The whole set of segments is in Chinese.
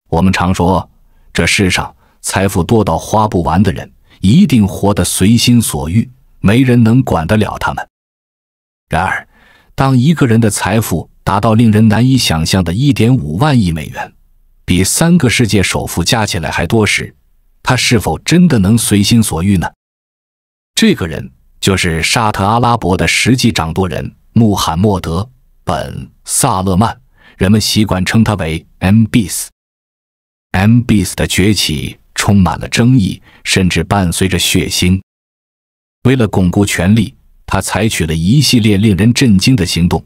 我们常说，这世上财富多到花不完的人，一定活得随心所欲，没人能管得了他们。然而，当一个人的财富达到令人难以想象的 1.5 万亿美元，比3个世界首富加起来还多时，他是否真的能随心所欲呢？这个人就是沙特阿拉伯的实际掌舵人穆罕默德·本·萨勒曼，人们习惯称他为 MBS。MBS 的崛起充满了争议，甚至伴随着血腥。为了巩固权力，他采取了一系列令人震惊的行动，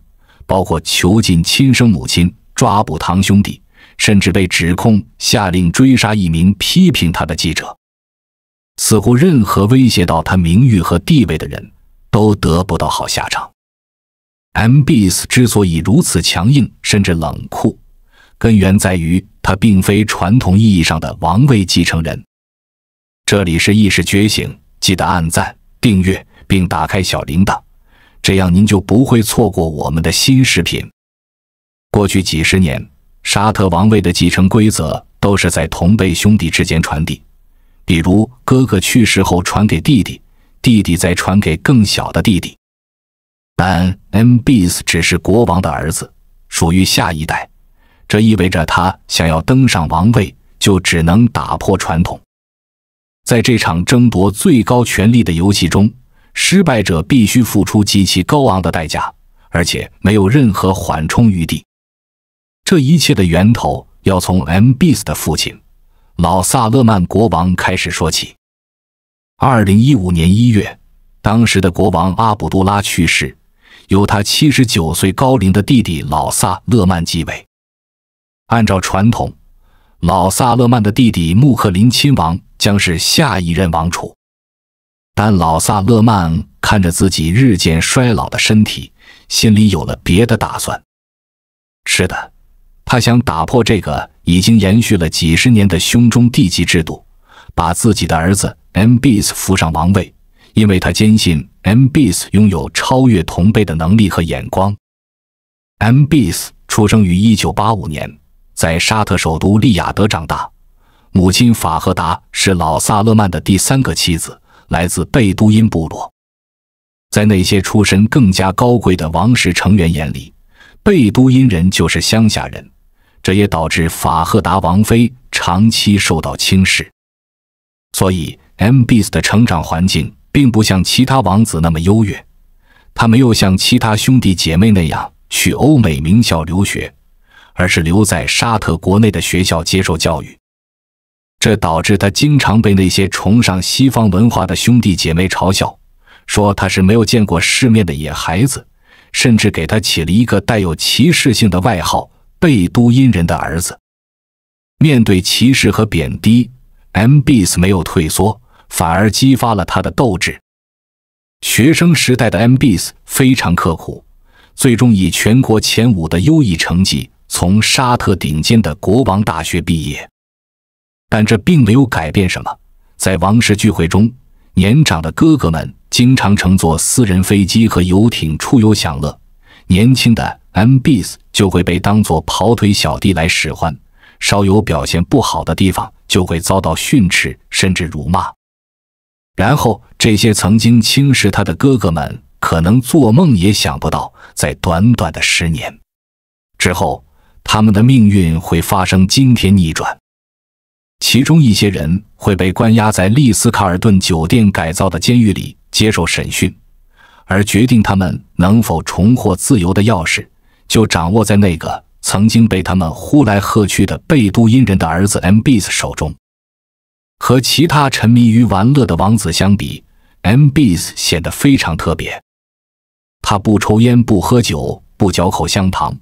包括囚禁亲生母亲、抓捕堂兄弟，甚至被指控下令追杀一名批评他的记者。似乎任何威胁到他名誉和地位的人都得不到好下场。MBS 之所以如此强硬甚至冷酷，根源在于他并非传统意义上的王位继承人。这里是意识觉醒，记得按赞、订阅并打开小铃铛，这样您就不会错过我们的新视频。过去几十年，沙特王位的继承规则都是在同辈兄弟之间传递，比如哥哥去世后传给弟弟，弟弟再传给更小的弟弟。但 MBS 只是国王的儿子，属于下一代，这意味着他想要登上王位，就只能打破传统。在这场争夺最高权力的游戏中，失败者必须付出极其高昂的代价，而且没有任何缓冲余地。这一切的源头要从 MBS 的父亲老萨勒曼国王开始说起。2015年1月，当时的国王阿卜杜拉去世，由他79岁高龄的弟弟老萨勒曼继位。按照传统，老萨勒曼的弟弟穆克林亲王将是下一任王储。但老萨勒曼看着自己日渐衰老的身体，心里有了别的打算。是的，他想打破这个已经延续了几十年的兄终弟及制度，把自己的儿子 MBS 扶上王位，因为他坚信 MBS 拥有超越同辈的能力和眼光。MBS 出生于1985年，在沙特首都利雅得长大，母亲法赫达是老萨勒曼的第3个妻子，来自贝都因部落。在那些出身更加高贵的王室成员眼里，贝都因人就是乡下人，这也导致法赫达王妃长期受到轻视。所以 MBS 的成长环境并不像其他王子那么优越，他没有像其他兄弟姐妹那样去欧美名校留学，而是留在沙特国内的学校接受教育。这导致他经常被那些崇尚西方文化的兄弟姐妹嘲笑，说他是没有见过世面的野孩子，甚至给他起了一个带有歧视性的外号——贝都因人的儿子。面对歧视和贬低， MBS 没有退缩，反而激发了他的斗志。学生时代的 MBS 非常刻苦，最终以全国前5的优异成绩从沙特顶尖的国王大学毕业。但这并没有改变什么，在王室聚会中，年长的哥哥们经常乘坐私人飞机和游艇出游享乐，年轻的 MBS 就会被当作跑腿小弟来使唤，稍有表现不好的地方就会遭到训斥甚至辱骂。然后这些曾经轻视他的哥哥们可能做梦也想不到，在短短的10年之后，他们的命运会发生惊天逆转。其中一些人会被关押在丽思卡尔顿酒店改造的监狱里接受审讯，而决定他们能否重获自由的钥匙就掌握在那个曾经被他们呼来喝去的贝都因人的儿子 MBS 手中。和其他沉迷于玩乐的王子相比， MBS 显得非常特别。他不抽烟，不喝酒，不嚼口香糖，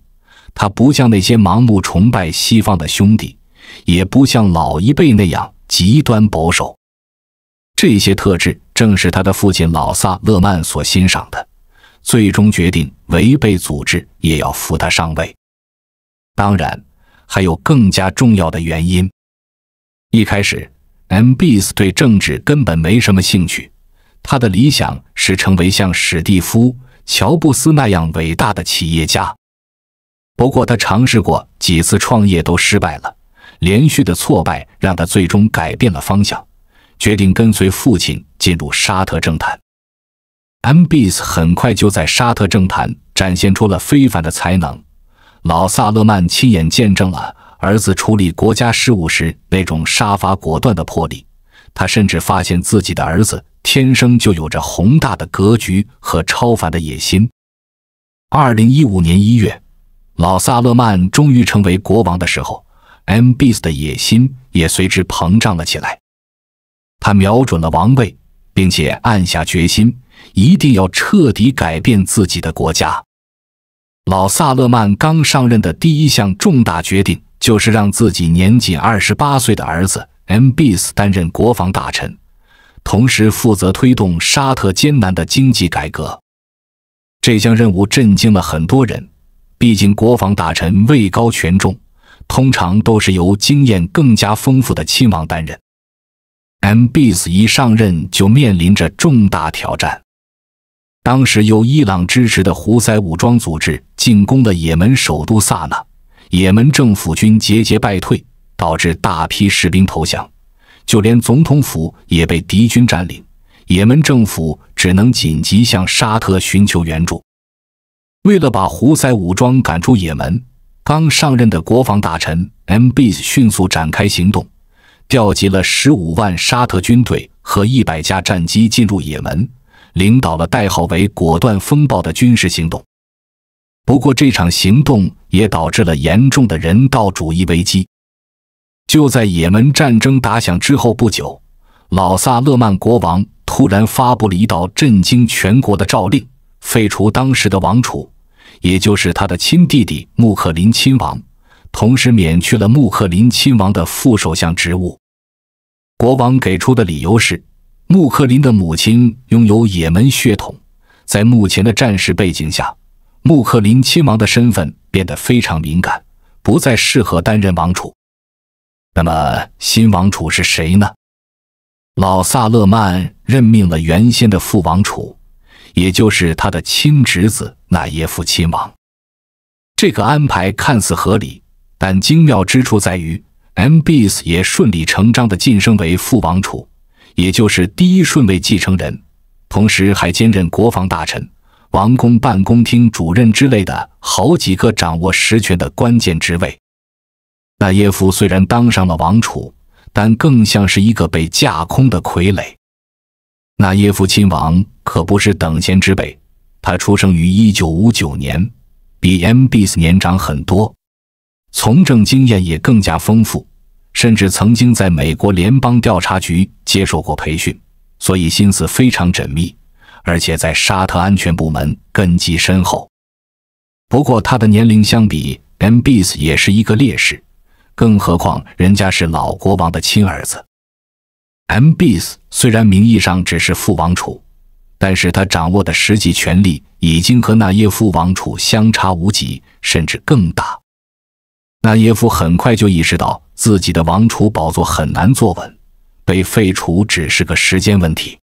他不像那些盲目崇拜西方的兄弟，也不像老一辈那样极端保守。这些特质正是他的父亲老萨勒曼所欣赏的，最终决定违背组织也要扶他上位。当然，还有更加重要的原因。一开始 MBS 对政治根本没什么兴趣，他的理想是成为像史蒂夫·乔布斯那样伟大的企业家。不过他尝试过几次创业都失败了，连续的挫败让他最终改变了方向，决定跟随父亲进入沙特政坛。MBS 很快就在沙特政坛展现出了非凡的才能。老萨勒曼亲眼见证了儿子处理国家事务时那种杀伐果断的魄力，他甚至发现自己的儿子天生就有着宏大的格局和超凡的野心。2015年1月，老萨勒曼终于成为国王的时候， MBS 的野心也随之膨胀了起来。他瞄准了王位，并且暗下决心，一定要彻底改变自己的国家。老萨勒曼刚上任的第一项重大决定，就是让自己年仅28岁的儿子 MBS 担任国防大臣，同时负责推动沙特艰难的经济改革。这项任务震惊了很多人，毕竟国防大臣位高权重，通常都是由经验更加丰富的亲王担任。MBS 一上任就面临着重大挑战。当时由伊朗支持的胡塞武装组织进攻了也门首都萨那，也门政府军节节败退，导致大批士兵投降，就连总统府也被敌军占领，也门政府只能紧急向沙特寻求援助。为了把胡塞武装赶出也门，刚上任的国防大臣 MBS 迅速展开行动，调集了15万沙特军队和100架战机进入也门，领导了代号为果断风暴的军事行动。不过这场行动也导致了严重的人道主义危机。就在也门战争打响之后不久，老萨勒曼国王突然发布了一道震惊全国的诏令，废除当时的王储，也就是他的亲弟弟穆克林亲王，同时免去了穆克林亲王的副首相职务。国王给出的理由是，穆克林的母亲拥有也门血统，在目前的战事背景下，穆克林亲王的身份变得非常敏感，不再适合担任王储。那么新王储是谁呢？老萨勒曼任命了原先的副王储，也就是他的亲侄子纳耶夫亲王。这个安排看似合理，但精妙之处在于 MBS 也顺理成章地晋升为副王储，也就是第一顺位继承人，同时还兼任国防大臣、王宫办公厅主任之类的好几个掌握实权的关键职位。纳耶夫虽然当上了王储，但更像是一个被架空的傀儡。纳耶夫亲王可不是等闲之辈，他出生于1959年，比 MBS 年长很多，从政经验也更加丰富，甚至曾经在美国联邦调查局接受过培训，所以心思非常缜密，而且在沙特安全部门根基深厚。不过他的年龄相比 MBS 也是一个劣势，更何况人家是老国王的亲儿子。MBS 虽然名义上只是副王储，但是他掌握的实际权力已经和纳耶夫王储相差无几，甚至更大。纳耶夫很快就意识到自己的王储宝座很难坐稳，被废除只是个时间问题。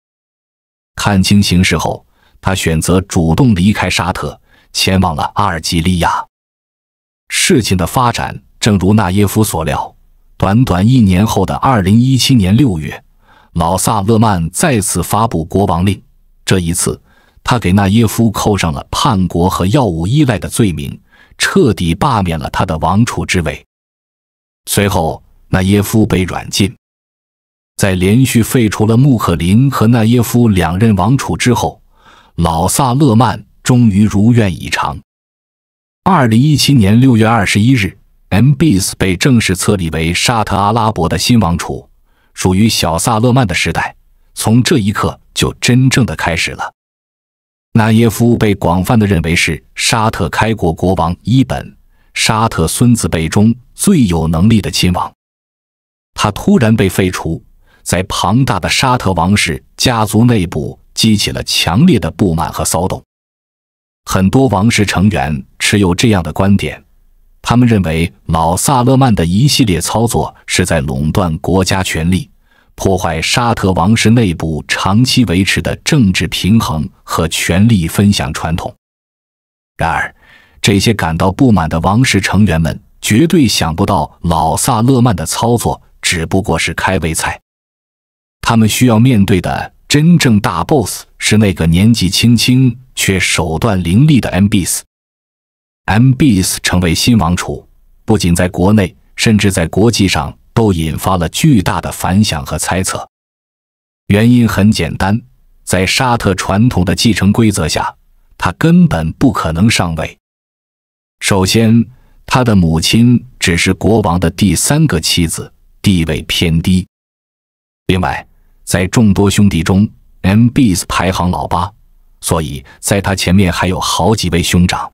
看清形势后，他选择主动离开沙特，前往了阿尔及利亚。事情的发展正如纳耶夫所料，短短1年后的2017年6月，老萨勒曼再次发布国王令，这一次他给纳耶夫扣上了叛国和药物依赖的罪名，彻底罢免了他的王储之位。随后纳耶夫被软禁。在连续废除了穆克林和纳耶夫2任王储之后，老萨勒曼终于如愿以偿。2017年6月21日，MBS 被正式册立为沙特阿拉伯的新王储，属于小萨勒曼的时代，从这一刻就真正的开始了。纳耶夫被广泛的认为是沙特开国国王伊本、沙特孙子辈中最有能力的亲王。他突然被废除，在庞大的沙特王室家族内部激起了强烈的不满和骚动。很多王室成员持有这样的观点，他们认为老萨勒曼的一系列操作是在垄断国家权力，破坏沙特王室内部长期维持的政治平衡和权力分享传统。然而，这些感到不满的王室成员们绝对想不到老萨勒曼的操作只不过是开胃菜。他们需要面对的真正大 boss 是那个年纪轻轻却手段凌厉的 MBS。MBS 成为新王储，不仅在国内，甚至在国际上都引发了巨大的反响和猜测。原因很简单，在沙特传统的继承规则下，他根本不可能上位。首先，他的母亲只是国王的第3个妻子，地位偏低。另外，在众多兄弟中 ，MBS 排行老8，所以在他前面还有好几位兄长。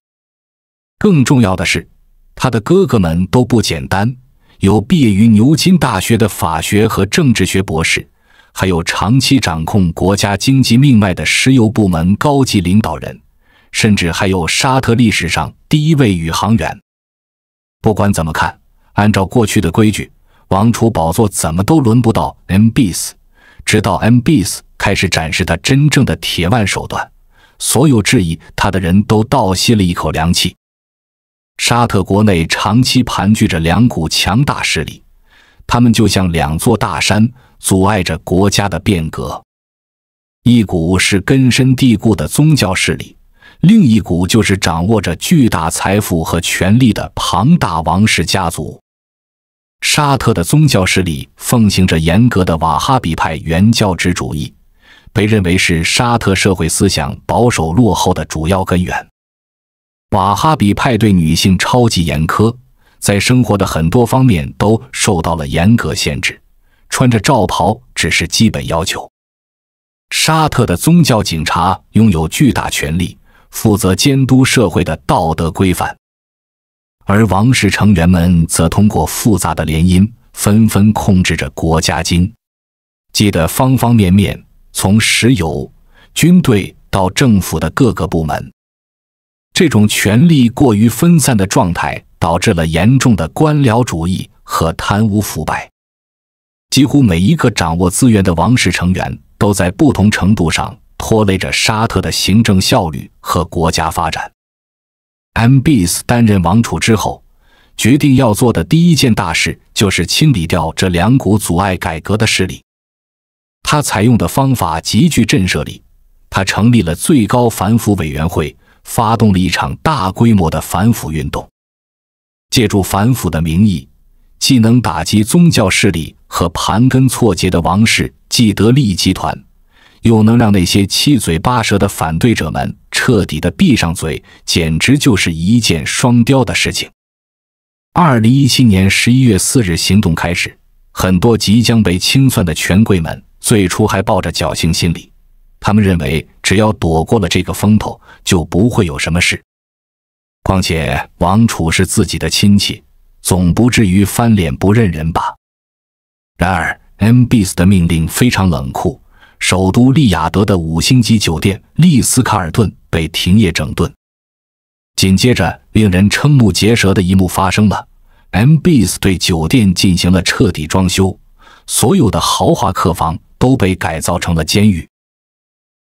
更重要的是，他的哥哥们都不简单，有毕业于牛津大学的法学和政治学博士，还有长期掌控国家经济命脉的石油部门高级领导人，甚至还有沙特历史上第1位宇航员。不管怎么看，按照过去的规矩，王储宝座怎么都轮不到 MBS。直到 MBS 开始展示他真正的铁腕手段，所有质疑他的人都倒吸了一口凉气。沙特国内长期盘踞着2股强大势力，他们就像2座大山，阻碍着国家的变革。一股是根深蒂固的宗教势力，另一股就是掌握着巨大财富和权力的庞大王室家族。沙特的宗教势力奉行着严格的瓦哈比派原教旨主义，被认为是沙特社会思想保守落后的主要根源。瓦哈比派对女性超级严苛，在生活的很多方面都受到了严格限制，穿着罩袍只是基本要求。沙特的宗教警察拥有巨大权力，负责监督社会的道德规范，而王室成员们则通过复杂的联姻，纷纷控制着国家经济的方方面面，从石油、军队到政府的各个部门。这种权力过于分散的状态，导致了严重的官僚主义和贪污腐败。几乎每一个掌握资源的王室成员都在不同程度上拖累着沙特的行政效率和国家发展。MBS 担任王储之后，决定要做的第一件大事就是清理掉这2股阻碍改革的势力。他采用的方法极具震慑力，他成立了最高反腐委员会，发动了一场大规模的反腐运动。借助反腐的名义，既能打击宗教势力和盘根错节的王室既得利益集团，又能让那些七嘴八舌的反对者们彻底的闭上嘴，简直就是一箭双雕的事情。2017年11月4日行动开始，很多即将被清算的权贵们最初还抱着侥幸心理，他们认为只要躲过了这个风头，就不会有什么事。况且王储是自己的亲戚，总不至于翻脸不认人吧。然而 MBS 的命令非常冷酷，首都利雅得的5星级酒店丽思卡尔顿被停业整顿。紧接着令人瞠目结舌的一幕发生了， MBS 对酒店进行了彻底装修，所有的豪华客房都被改造成了监狱。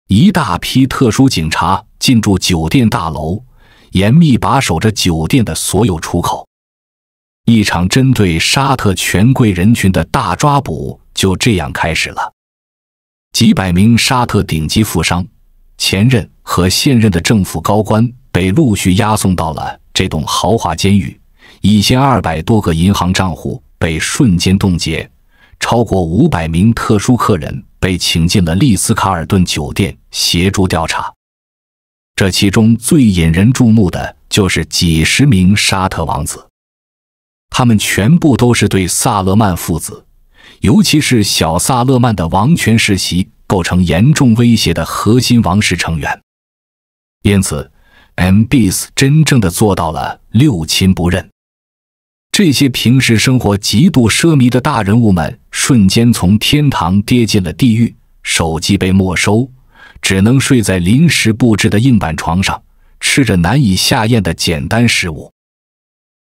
一大批特殊警察进驻酒店大楼，严密把守着酒店的所有出口。一场针对沙特权贵人群的大抓捕就这样开始了。几百名沙特顶级富商、前任和现任的政府高官被陆续押送到了这栋豪华监狱，1200多个银行账户被瞬间冻结，超过500名特殊客人被请进了丽思卡尔顿酒店协助调查。这其中最引人注目的就是几十名沙特王子，他们全部都是对萨勒曼父子，尤其是小萨勒曼的王权世袭构成严重威胁的核心王室成员。因此 MBS 真正的做到了六亲不认。这些平时生活极度奢靡的大人物们瞬间从天堂跌进了地狱，手机被没收，只能睡在临时布置的硬板床上，吃着难以下咽的简单食物。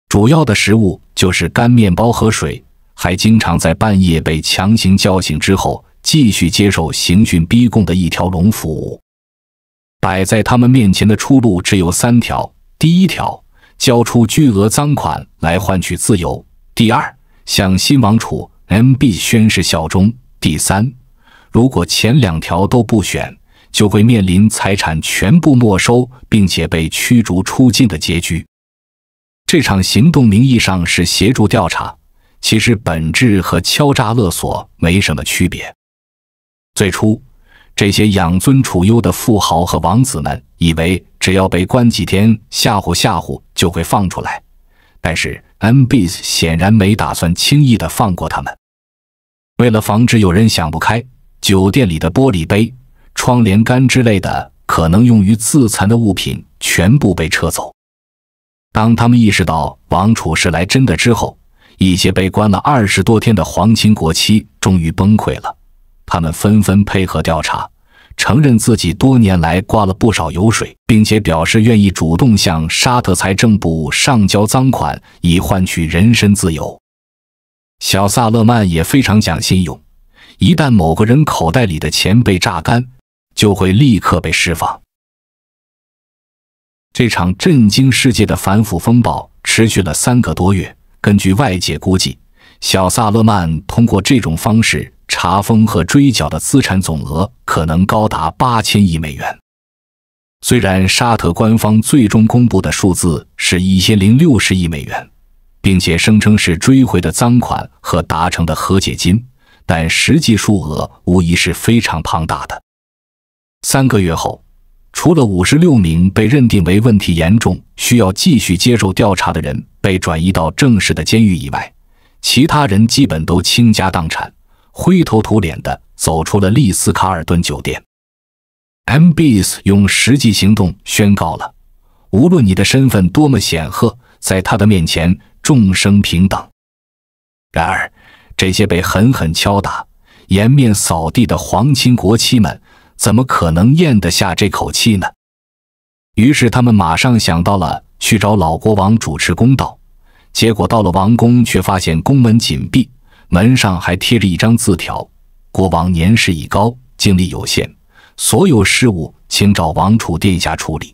主要的食物就是干面包和水，还经常在半夜被强行叫醒之后，继续接受刑讯逼供的一条龙服务。摆在他们面前的出路只有3条：第一条，交出巨额赃款来换取自由；第二，向新王储 MB 宣誓效忠；第三，如果前2条都不选，就会面临财产全部没收并且被驱逐出境的结局。这场行动名义上是协助调查，其实本质和敲诈勒索没什么区别。最初，这些养尊处优的富豪和王子们以为只要被关几天吓唬吓唬就会放出来，但是 MB 显然没打算轻易地放过他们。为了防止有人想不开，酒店里的玻璃杯、窗帘杆之类的可能用于自残的物品全部被撤走。当他们意识到王储是来真的之后，一些被关了20多天的皇亲国戚终于崩溃了。他们纷纷配合调查，承认自己多年来刮了不少油水，并且表示愿意主动向沙特财政部上交赃款，以换取人身自由。小萨勒曼也非常讲信用，一旦某个人口袋里的钱被榨干，就会立刻被释放。这场震惊世界的反腐风暴持续了3个多月。根据外界估计，小萨勒曼通过这种方式查封和追缴的资产总额可能高达8000亿美元。虽然沙特官方最终公布的数字是1060亿美元，并且声称是追回的赃款和达成的和解金，但实际数额无疑是非常庞大的。3个月后，除了56名被认定为问题严重、需要继续接受调查的人被转移到正式的监狱以外，其他人基本都倾家荡产，灰头土脸地走出了丽思卡尔顿酒店。MBS 用实际行动宣告了，无论你的身份多么显赫，在他的面前众生平等。然而，这些被狠狠敲打、颜面扫地的皇亲国戚们怎么可能咽得下这口气呢？于是他们马上想到了去找老国王主持公道，结果到了王宫却发现宫门紧闭，门上还贴着一张字条：国王年事已高，精力有限，所有事务请找王储殿下处理。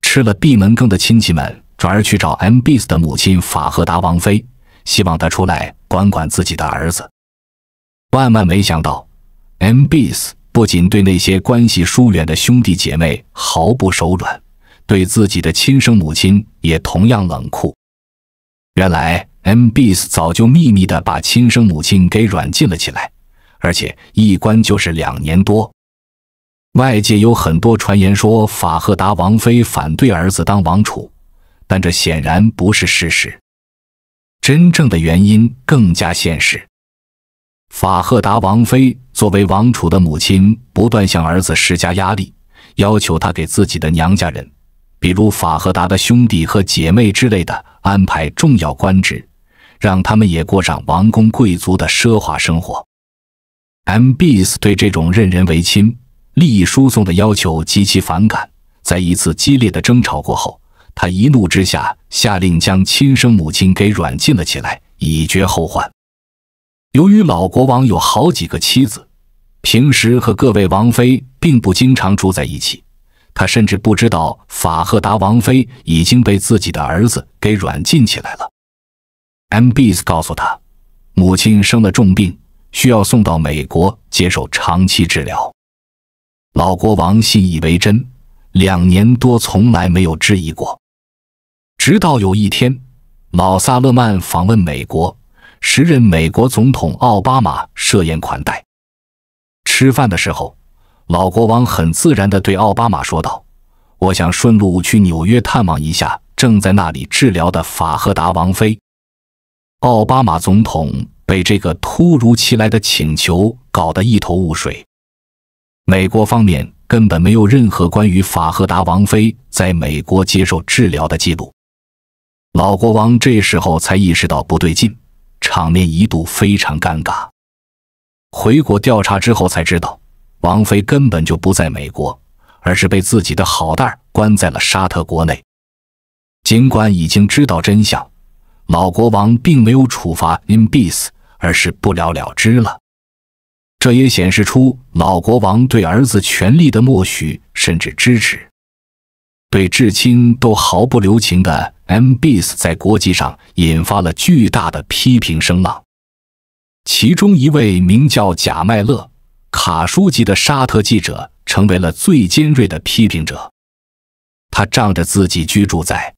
吃了闭门羹的亲戚们转而去找 MBS 的母亲法赫达王妃，希望她出来管管自己的儿子。万万没想到， MBS 不仅对那些关系疏远的兄弟姐妹毫不手软，对自己的亲生母亲也同样冷酷。原来 MBS 早就秘密地把亲生母亲给软禁了起来，而且一关就是2年多。外界有很多传言说法赫达王妃反对儿子当王储，但这显然不是事实。真正的原因更加现实。法赫达王妃作为王储的母亲，不断向儿子施加压力，要求他给自己的娘家人，比如法赫达的兄弟和姐妹之类的，安排重要官职，让他们也过上王公贵族的奢华生活。MBS 对这种任人唯亲、利益输送的要求极其反感，在一次激烈的争吵过后，他一怒之下下令将亲生母亲给软禁了起来，以绝后患。由于老国王有好几个妻子，平时和各位王妃并不经常住在一起，他甚至不知道法赫达王妃已经被自己的儿子给软禁起来了。MBS 告诉他，母亲生了重病，需要送到美国接受长期治疗。老国王信以为真，2年多从来没有质疑过。直到有一天，老萨勒曼访问美国，时任美国总统奥巴马设宴款待。吃饭的时候，老国王很自然地对奥巴马说道：“我想顺路去纽约探望一下正在那里治疗的法赫达王妃。”奥巴马总统被这个突如其来的请求搞得一头雾水。美国方面根本没有任何关于法赫达王妃在美国接受治疗的记录。老国王这时候才意识到不对劲，场面一度非常尴尬。回国调查之后才知道，王妃根本就不在美国，而是被自己的好蛋儿关在了沙特国内。尽管已经知道真相，老国王并没有处罚 MBS， 而是不了了之了。这也显示出老国王对儿子权力的默许甚至支持。对至亲都毫不留情地 MBS 在国际上引发了巨大的批评声浪。其中一位名叫贾麦勒·卡舒吉的沙特记者成为了最尖锐的批评者。他仗着自己居住在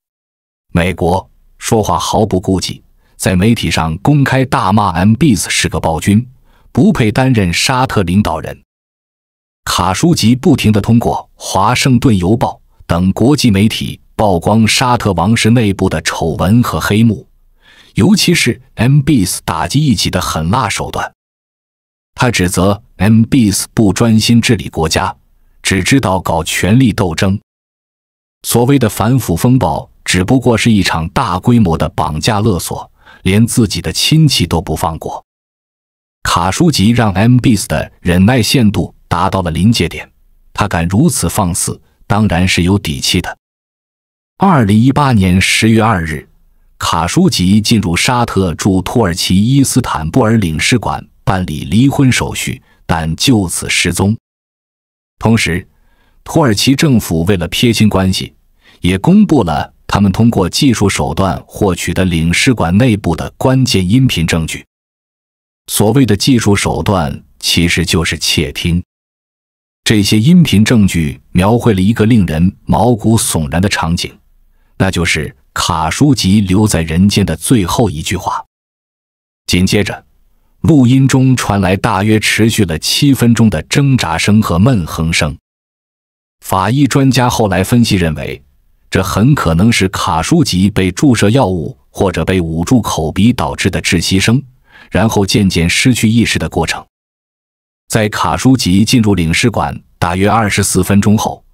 美国，说话毫不顾忌，在媒体上公开大骂 MBS 是个暴君，不配担任沙特领导人。卡舒吉不停地通过《华盛顿邮报》等国际媒体曝光沙特王室内部的丑闻和黑幕，尤其是 MBS 打击异己的狠辣手段。他指责 MBS 不专心治理国家，只知道搞权力斗争。所谓的反腐风暴只不过是一场大规模的绑架勒索，连自己的亲戚都不放过。卡舒吉让 MBS 的忍耐限度达到了临界点，他敢如此放肆，当然是有底气的。2018年10月2日，卡舒吉进入沙特驻土耳其伊斯坦布尔领事馆办理离婚手续，但就此失踪。同时，土耳其政府为了撇清关系，也公布了他们通过技术手段获取的领事馆内部的关键音频证据。所谓的技术手段其实就是窃听。这些音频证据描绘了一个令人毛骨悚然的场景，那就是卡舒吉留在人间的最后一句话。紧接着，录音中传来大约持续了7分钟的挣扎声和闷哼声。法医专家后来分析认为，这很可能是卡舒吉被注射药物或者被捂住口鼻导致的窒息声，然后渐渐失去意识的过程。在卡舒吉进入领事馆大约24分钟后，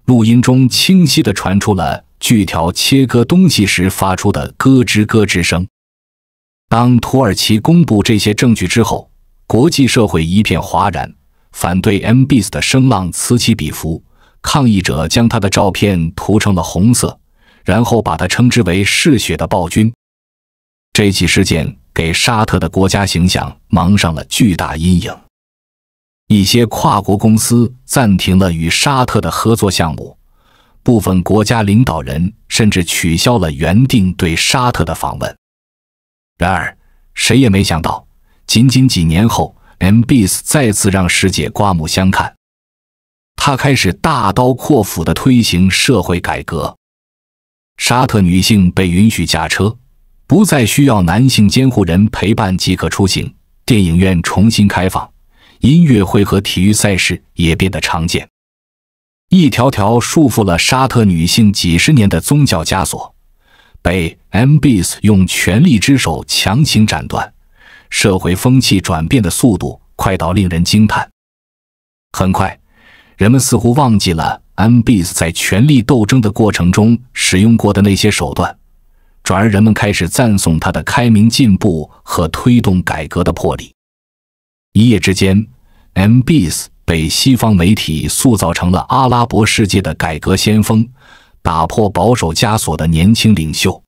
录音中清晰地传出了锯条切割东西时发出的咯吱咯吱声。当土耳其公布这些证据之后，国际社会一片哗然，反对 MBS 的声浪此起彼伏，抗议者将他的照片涂成了红色，然后把他称之为嗜血的暴君。这起事件给沙特的国家形象蒙上了巨大阴影。一些跨国公司暂停了与沙特的合作项目，部分国家领导人甚至取消了原定对沙特的访问。然而，谁也没想到，仅仅几年后 MBS 再次让世界刮目相看。他开始大刀阔斧地推行社会改革。沙特女性被允许驾车，不再需要男性监护人陪伴即可出行，电影院重新开放，音乐会和体育赛事也变得常见。一条条束缚了沙特女性几十年的宗教枷锁，被 MBS 用权力之手强行斩断，社会风气转变的速度快到令人惊叹。很快，人们似乎忘记了 MBS 在权力斗争的过程中使用过的那些手段，转而人们开始赞颂他的开明进步和推动改革的魄力。一夜之间， MBS 被西方媒体塑造成了阿拉伯世界的改革先锋，打破保守枷锁的年轻领袖。